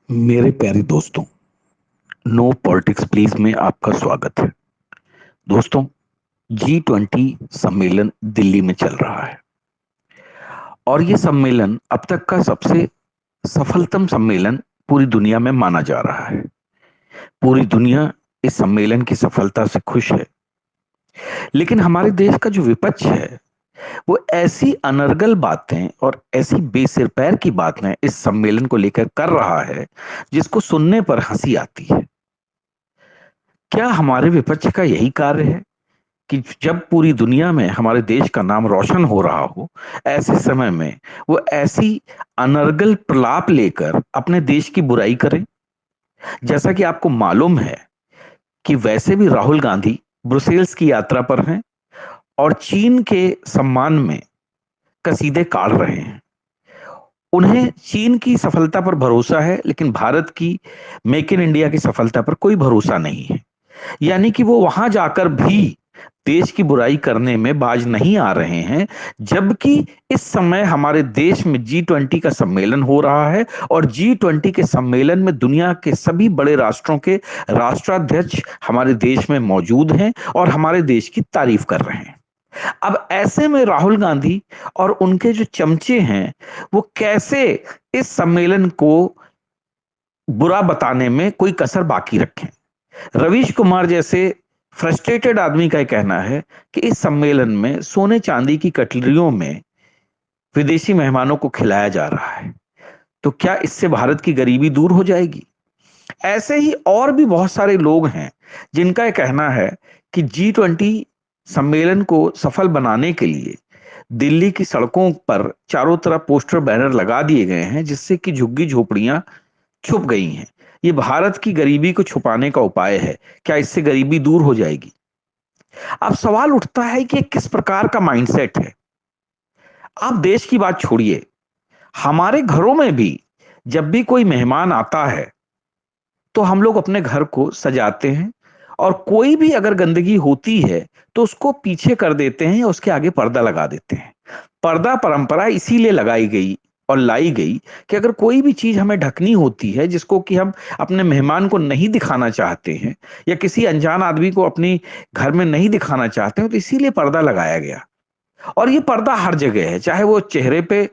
मेरे प्यारे दोस्तों, नो पॉलिटिक्स प्लीज में आपका स्वागत है। दोस्तों, G20 सम्मेलन दिल्ली में चल रहा है और ये सम्मेलन अब तक का सबसे सफलतम सम्मेलन पूरी दुनिया में माना जा रहा है। पूरी दुनिया इस सम्मेलन की सफलता से खुश है, लेकिन हमारे देश का जो विपक्ष है वो ऐसी अनर्गल बातें और ऐसी बेसिर पैर की बातें इस सम्मेलन को लेकर कर रहा है जिसको सुनने पर हंसी आती है। क्या हमारे विपक्ष का यही कार्य है कि जब पूरी दुनिया में हमारे देश का नाम रोशन हो रहा हो, ऐसे समय में वो ऐसी अनर्गल प्रलाप लेकर अपने देश की बुराई करें? जैसा कि आपको मालूम है कि वैसे भी राहुल गांधी ब्रुसेल्स की यात्रा पर हैं और चीन के सम्मान में कसीदे काढ़ रहे हैं। उन्हें चीन की सफलता पर भरोसा है, लेकिन भारत की मेक इन इंडिया की सफलता पर कोई भरोसा नहीं है। यानी कि वो वहां जाकर भी देश की बुराई करने में बाज नहीं आ रहे हैं, जबकि इस समय हमारे देश में G20 का सम्मेलन हो रहा है और G20 के सम्मेलन में दुनिया के सभी बड़े राष्ट्रों के राष्ट्राध्यक्ष हमारे देश में मौजूद हैं और हमारे देश की तारीफ कर रहे हैं। अब ऐसे में राहुल गांधी और उनके जो चमचे हैं वो कैसे इस सम्मेलन को बुरा बताने में कोई कसर बाकी रखें? रवीश कुमार जैसे फ्रस्ट्रेटेड आदमी का कहना है कि इस सम्मेलन में सोने चांदी की कटलरियों में विदेशी मेहमानों को खिलाया जा रहा है, तो क्या इससे भारत की गरीबी दूर हो जाएगी? ऐसे ही और भी बहुत सारे लोग हैं जिनका यह कहना है कि G20 सम्मेलन को सफल बनाने के लिए दिल्ली की सड़कों पर चारों तरफ पोस्टर बैनर लगा दिए गए हैं, जिससे कि झुग्गी झोपड़ियां छुप गई हैं। ये भारत की गरीबी को छुपाने का उपाय है। क्या इससे गरीबी दूर हो जाएगी? अब सवाल उठता है कि किस प्रकार का माइंडसेट है। आप देश की बात छोड़िए, हमारे घरों में भी जब भी कोई मेहमान आता है तो हम लोग अपने घर को सजाते हैं और कोई भी अगर गंदगी होती है तो उसको पीछे कर देते हैं या उसके आगे पर्दा लगा देते हैं। पर्दा परंपरा इसीलिए लगाई गई और लाई गई कि अगर कोई भी चीज हमें ढकनी होती है जिसको कि हम अपने मेहमान को नहीं दिखाना चाहते हैं या किसी अनजान आदमी को अपनी घर में नहीं दिखाना चाहते हैं, तो इसीलिए पर्दा लगाया गया। और ये पर्दा हर जगह है, चाहे वो चेहरे पे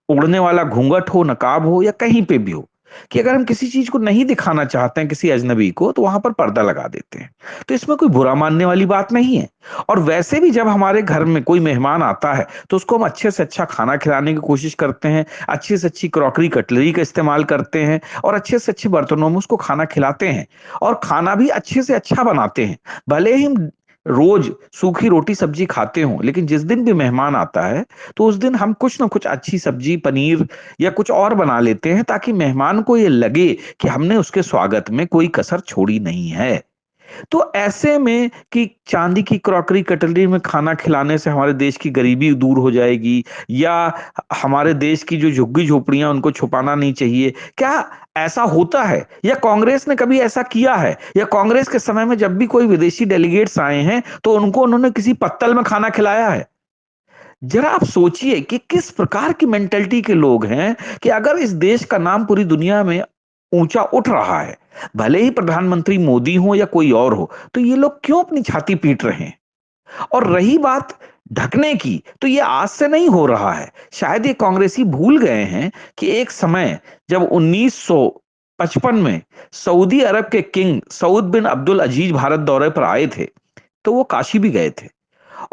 उड़ने वाला घूंघट हो, नकाब हो या कहीं पे भी हो, कि अगर हम किसी चीज को नहीं दिखाना चाहते हैं किसी अजनबी को तो वहां पर पर्दा लगा देते हैं। तो इसमें कोई बुरा मानने वाली बात नहीं है। और वैसे भी जब हमारे घर में कोई मेहमान आता है तो उसको हम अच्छे से अच्छा खाना खिलाने की कोशिश करते हैं, अच्छी से अच्छी क्रॉकरी कटलरी का इस्तेमाल करते हैं और अच्छे से अच्छे बर्तनों में उसको खाना खिलाते हैं और खाना भी अच्छे से अच्छा बनाते हैं। भले ही हम रोज सूखी रोटी सब्जी खाते हो, लेकिन जिस दिन भी मेहमान आता है तो उस दिन हम कुछ ना कुछ अच्छी सब्जी, पनीर या कुछ और बना लेते हैं ताकि मेहमान को ये लगे कि हमने उसके स्वागत में कोई कसर छोड़ी नहीं है। तो ऐसे में कि चांदी की क्रॉकरी कटलरी में खाना खिलाने से हमारे देश की गरीबी दूर हो जाएगी या हमारे देश की जो झुग्गी झोपड़ियां उनको छुपाना नहीं चाहिए, क्या ऐसा होता है? या कांग्रेस ने कभी ऐसा किया है? या कांग्रेस के समय में जब भी कोई विदेशी डेलीगेट्स आए हैं तो उनको उन्होंने किसी पत्तल में खाना खिलाया है? जरा आप सोचिए कि किस प्रकार की मेंटेलिटी के लोग हैं कि अगर इस देश का नाम पूरी दुनिया में ऊंचा उठ रहा है, भले ही प्रधानमंत्री मोदी हो या कोई और हो, तो ये लोग क्यों अपनी छाती पीट रहे हैं? और रही बात ढकने की, तो ये आज से नहीं हो रहा है। शायद ये कांग्रेसी भूल गए हैं कि एक समय जब 1955 में सऊदी अरब के किंग सऊद बिन अब्दुल अजीज भारत दौरे पर आए थे, तो वो काशी भी गए थे।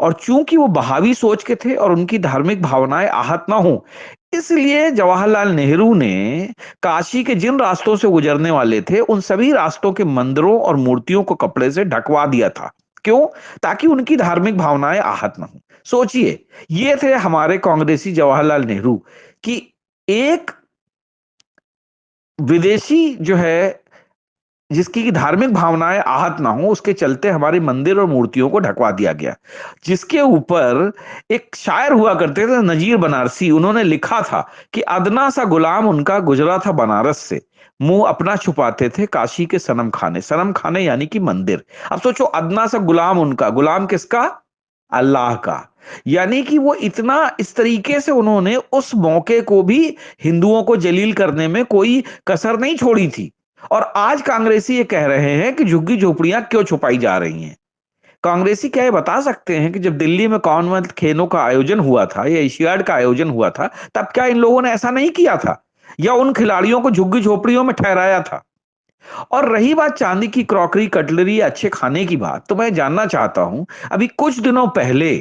और चूंकि वो बहावी सोच के थे और उनकी धार्मिक भावनाएं आहत ना हो, इसलिए जवाहरलाल नेहरू ने काशी के जिन रास्तों से गुजरने वाले थे उन सभी रास्तों के मंदिरों और मूर्तियों को कपड़े से ढकवा दिया था। क्यों? ताकि उनकी धार्मिक भावनाएं आहत ना हो। सोचिए, ये थे हमारे कांग्रेसी जवाहरलाल नेहरू कि एक विदेशी जो है जिसकी की धार्मिक भावनाएं आहत ना हो, उसके चलते हमारे मंदिर और मूर्तियों को ढकवा दिया गया। जिसके ऊपर एक शायर हुआ करते थे नजीर बनारसी, उन्होंने लिखा था कि अदना सा गुलाम उनका गुजरा था बनारस से, मुंह अपना छुपाते थे काशी के सनम खाने। सनम खाने यानी कि मंदिर। अब सोचो, अदना सा गुलाम उनका, गुलाम किसका? अल्लाह का। यानी कि वो इतना इस तरीके से उन्होंने उस मौके को भी हिंदुओं को जलील करने में कोई कसर नहीं छोड़ी थी। और आज कांग्रेसी ये कह रहे हैं कि झुग्गी झोपड़ियां क्यों छुपाई जा रही हैं। कांग्रेसी क्या ये बता सकते हैं कि जब दिल्ली में कॉमनवेल्थ खेलों का आयोजन हुआ था या एशियाड का आयोजन हुआ था, तब क्या इन लोगों ने ऐसा नहीं किया था या उन खिलाड़ियों को झुग्गी झोपड़ियों में ठहराया था? और रही बात चांदी की क्रॉकरी, कटलरी, अच्छे खाने की बात, तो मैं जानना चाहता हूं, अभी कुछ दिनों पहले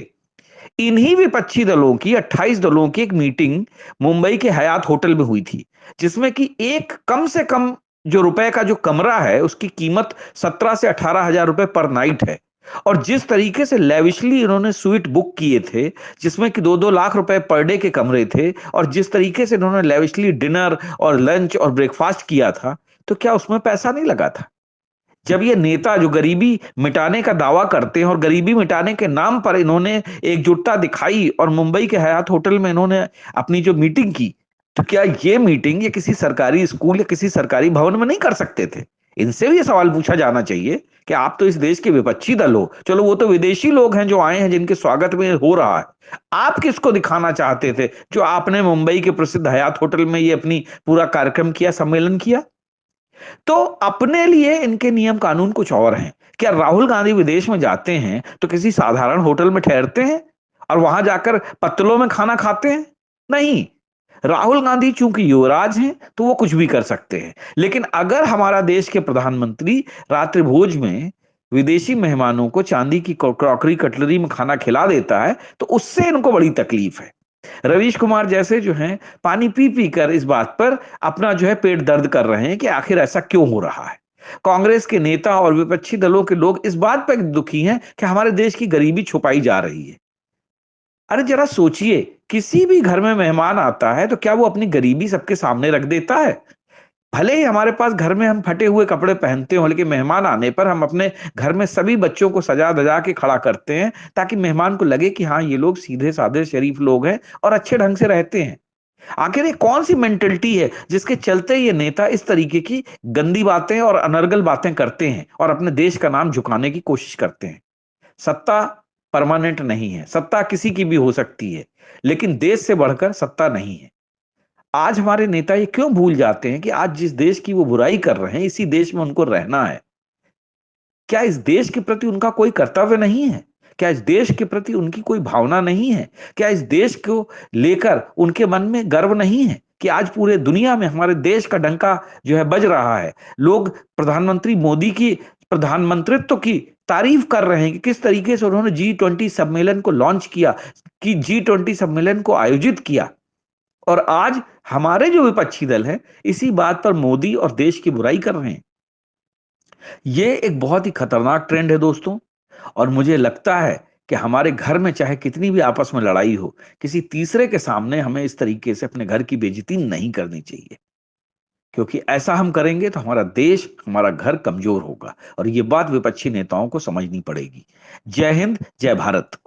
इन्हीं विपक्षी दलों की 28 दलों की एक मीटिंग मुंबई के हयात होटल में हुई थी, जिसमें कि एक कम से कम जो रुपए का जो कमरा है उसकी कीमत 17 से 18 हजार रुपए पर नाइट है। और जिस तरीके से लेविशली इन्होंने स्वीट बुक किए थे, जिसमें कि 2-2 लाख रुपए पर डे के कमरे थे, और जिस तरीके से इन्होंने लेविशली डिनर और लंच और ब्रेकफास्ट किया था, तो क्या उसमें पैसा नहीं लगा था? जब ये नेता जो गरीबी मिटाने का दावा करते हैं और गरीबी मिटाने के नाम पर इन्होंने एकजुटता दिखाई और मुंबई के हयात होटल में इन्होंने अपनी जो मीटिंग की, तो क्या ये मीटिंग ये किसी सरकारी स्कूल या किसी सरकारी भवन में नहीं कर सकते थे? इनसे भी ये सवाल पूछा जाना चाहिए कि आप तो इस देश के विपक्षी दल हो, चलो वो तो विदेशी लोग हैं जो आए हैं, जिनके स्वागत में हो रहा है। आप किसको दिखाना चाहते थे जो आपने मुंबई के प्रसिद्ध हयात होटल में ये अपनी पूरा कार्यक्रम किया, सम्मेलन किया? तो अपने लिए इनके नियम कानून कुछ और हैं। क्या राहुल गांधी विदेश में जाते हैं तो किसी साधारण होटल में ठहरते हैं और वहां जाकर पत्तलों में खाना खाते हैं? नहीं। राहुल गांधी चूंकि युवराज हैं तो वो कुछ भी कर सकते हैं। लेकिन अगर हमारा देश के प्रधानमंत्री रात्रि भोज में विदेशी मेहमानों को चांदी की क्रॉकरी, कटलरी में खाना खिला देता है, तो उससे इनको बड़ी तकलीफ है। रवीश कुमार जैसे जो हैं पानी पी पी कर इस बात पर अपना जो है पेट दर्द कर रहे हैं कि आखिर ऐसा क्यों हो रहा है। कांग्रेस के नेता और विपक्षी दलों के लोग इस बात पर दुखी हैं कि हमारे देश की गरीबी छुपाई जा रही है। अरे जरा सोचिए, किसी भी घर में मेहमान आता है तो क्या वो अपनी गरीबी सबके सामने रख देता है? भले ही हमारे पास घर में हम फटे हुए कपड़े पहनते हो, लेकिन मेहमान आने पर हम अपने घर में सभी बच्चों को सजा धजा के खड़ा करते हैं, ताकि मेहमान को लगे कि हाँ, ये लोग सीधे साधे शरीफ लोग हैं और अच्छे ढंग से रहते हैं। आखिर ये कौन सी मेंटेलिटी है जिसके चलते ये नेता इस तरीके की गंदी बातें और अनर्गल बातें करते हैं और अपने देश का नाम झुकाने की कोशिश करते हैं? सत्ता परमानेंट नहीं है, सत्ता किसी की भी हो सकती है, लेकिन देश से बढ़कर सत्ता नहीं है। आज हमारे नेता ये क्यों भूल जाते हैं कि आज जिस देश की वो बुराई कर रहे हैं, इसी देश में उनको रहना है? क्या इस देश के प्रति उनका कोई कर्तव्य नहीं है? क्या इस देश के प्रति उनकी कोई भावना नहीं है? क्या इस देश को लेकर उनके मन में गर्व नहीं है कि आज पूरे दुनिया में हमारे देश का डंका जो है बज रहा है? लोग प्रधानमंत्री मोदी की प्रधानमंत्रित्व की तारीफ कर रहे हैं कि किस तरीके से उन्होंने G20 सम्मेलन को लॉन्च किया, कि G20 सम्मेलन को आयोजित किया। और आज हमारे जो विपक्षी दल हैं, इसी बात पर मोदी और देश की बुराई कर रहे हैं। ये एक बहुत ही खतरनाक ट्रेंड है दोस्तों। और मुझे लगता है कि हमारे घर में चाहे कितनी भी आपस में लड़ाई हो, किसी तीसरे के सामने हमें इस तरीके से अपने घर की बेइज्जती नहीं करनी चाहिए। क्योंकि ऐसा हम करेंगे तो हमारा देश, हमारा घर कमजोर होगा और ये बात विपक्षी नेताओं को समझनी पड़ेगी। जय हिंद, जय भारत।